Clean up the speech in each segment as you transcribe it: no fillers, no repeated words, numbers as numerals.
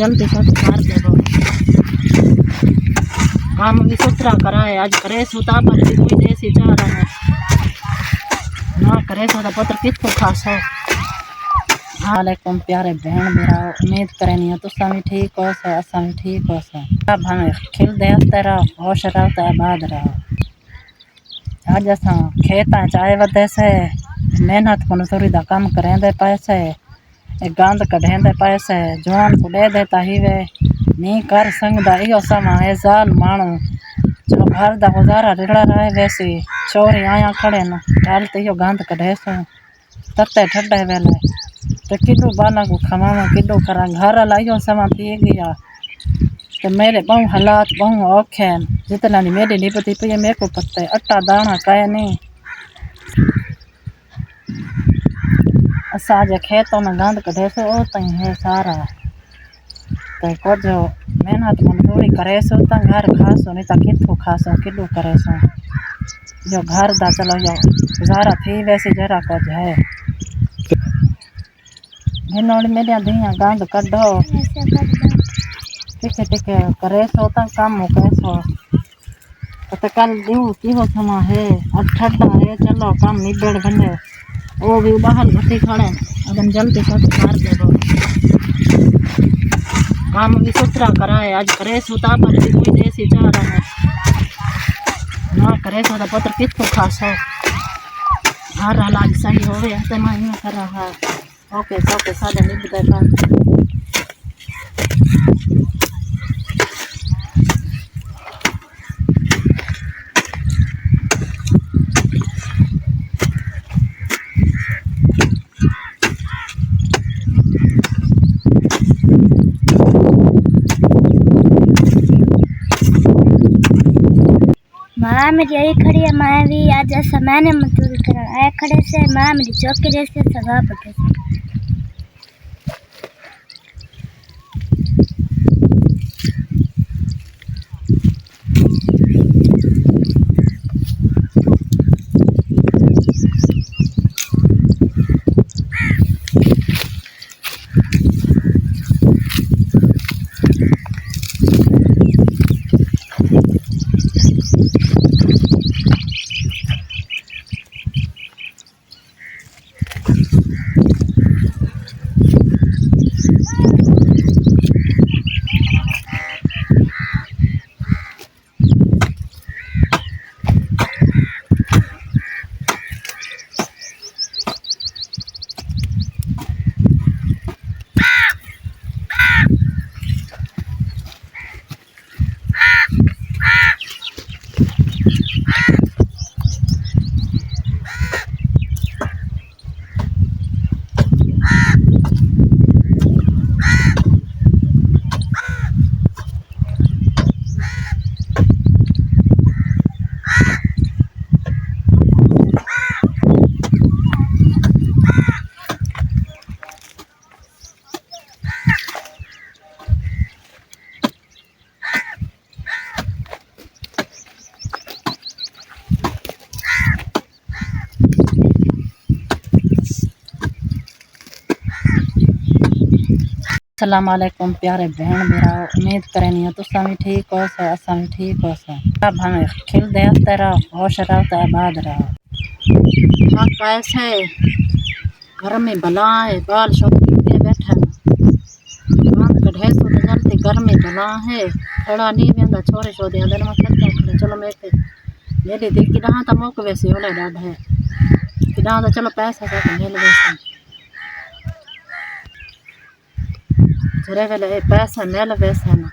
जल्दी सब मार देबो काम भी सुथरा करा है आज करे सुता पर भी कोई देसी चाह रहा है ना करे सो तो पुत्र किसको खासो। वालेकुम प्यारे बहन मेरा उम्मीद करनी है तुसा भी ठीक हो सो असा भी ठीक हो सो सब हमें खिल दे हंसते रहो होश रहो तो आबाद रहो। आज असा खेत चाय वधे से मेहनत को थोड़ी दा काम करेंदे पैसे गंद कढेंदे पैसे जवान को दे देता ही वे नी कर संगदा इो समा है जाल मानो जो घर दा गुजारा रिड़ा रहे वैसे चोरी आया खड़े न डाल तो यो गंद कढे सो तत्ते ठड्डे वेले तो किडू बाना को खमावा किडू करा घर लाइयो समा पी गया तो मेरे बहु हालात बहु औखे जितना नहीं मेरी निपति पे मेरे को पता है अट्टा दाना कहे नहीं असा जे खेतों में गंद कढे सो ओ तई है सारा तो कुछ मेहनत मजदूरी करे सो तो घर खासो नहीं तो कितों खासो किडू करे सो जो घर दा चलो जो गुजारा थी वैसे जरा कुछ है गिनोड़ मेरिया धिया गंद कढो टिके टिके करे सो तो काम कैसो तो कल दू की हो समा है अब ठंडा है चलो काम निबड़ बने वो भी बाहर घटी खड़े अगन जल्दी सब मार देबो काम भी सुथरा करा है आज करे सुता पर भी कोई देसी चाह रहा है ना करे सो तो पुत्र किसको खासो हर हालात सही होवे ऐसे मैं कर रहा है ओके ओके सादे निबड़ बन माँ मेरी यही खड़ी है माँ भी आज ऐसा मैंने मजदूरी करा आया खड़े से माँ मेरी चौकी जैसे सगा पटे से अस्सलाम वालेकुम प्यारे बहन मेरा उम्मीद करनी है तुसा भी ठीक हो सो असा भी ठीक हो सो सब हमें खिल दे हंसते रहो होश रहो तो आबाद रहो कैसे घर में भला है बाल शोक के बैठा गंद कढे सो तो जल्दी घर में भला है खड़ा नहीं वेंदा छोरे छोरे दिन में खड़े चलो मेरे दिल की डहा तो मोक वैसे होले डाड है कि डहा तो चलो पैसा से मिल वैसे जरे वेले पैसा मिल वैसे ना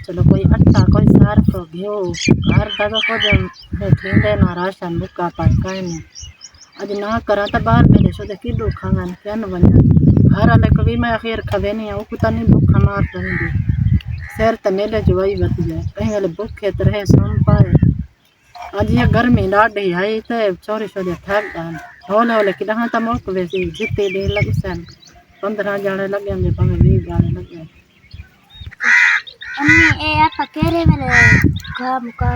चलो कोई अट्टा कोई सर्फ घ्यो घर का तो कुछ थींदे ना राशन बुका पाई कहीं अज ना करा तो बाहर मेरे सो किडू खावा क्या वन घर वाले को भी मैं आखिर खवे नहीं वो कुछ नहीं भूखा मार देंगे शहर तो मेले जो वही बच जाए कहीं वाले भूखे तो रहे सुन पाए अज ये गर्मी डाढ़ी है तो चोरी चोरी थक जाए होले होले कि हाँ तो मुक वैसे जितने दिन लग सन 15 जाने लगे मुझे भावे 20 जाने लगे अम्मी ए आप केरे मेरे काम का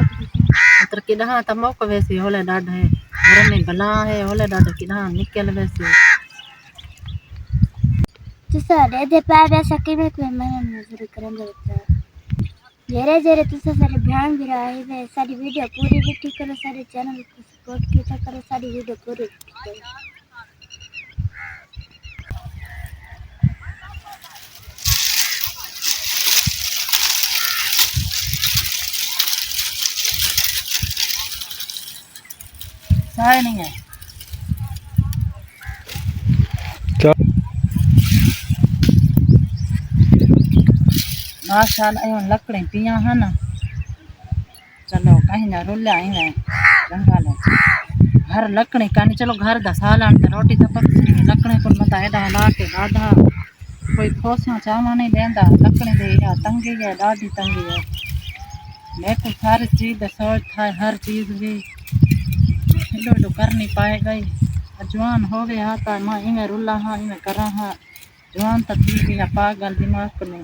तर कि हाँ तो मुक वैसे होले डाढ़े घर में भला है होले डाढ़े कि हाँ निकल वैसे तुसा रे दे पाए वैसा किवें कोई मेहनत मजदूरी करंदे होता जेरे जेरे तुसा सारे ध्यान भी रहा है सारी वीडियो पूरी भी करो सारे चैनल को सपोर्ट किया करो सारी वीडियो पूरी करो चाय नहीं है माशाल्लाह यूं लकड़ी पिया है ना चलो कहीं ना रुल्या ही है जंगल है घर लकड़ी कानी चलो घर दा सालान ते रोटी तो पकती लकड़ी को मता एडा ला के दादा कोई खोसियां चावा नहीं देंदा लकड़ी दे या तंगी है दादी तंगी है मैं को सारी चीज दा सोच था हर चीज भी एडो करनी पाए गई जवान हो गया था मां इमे रुला हाँ इमे करा हाँ जवान तो थी गया पागल दिमाग में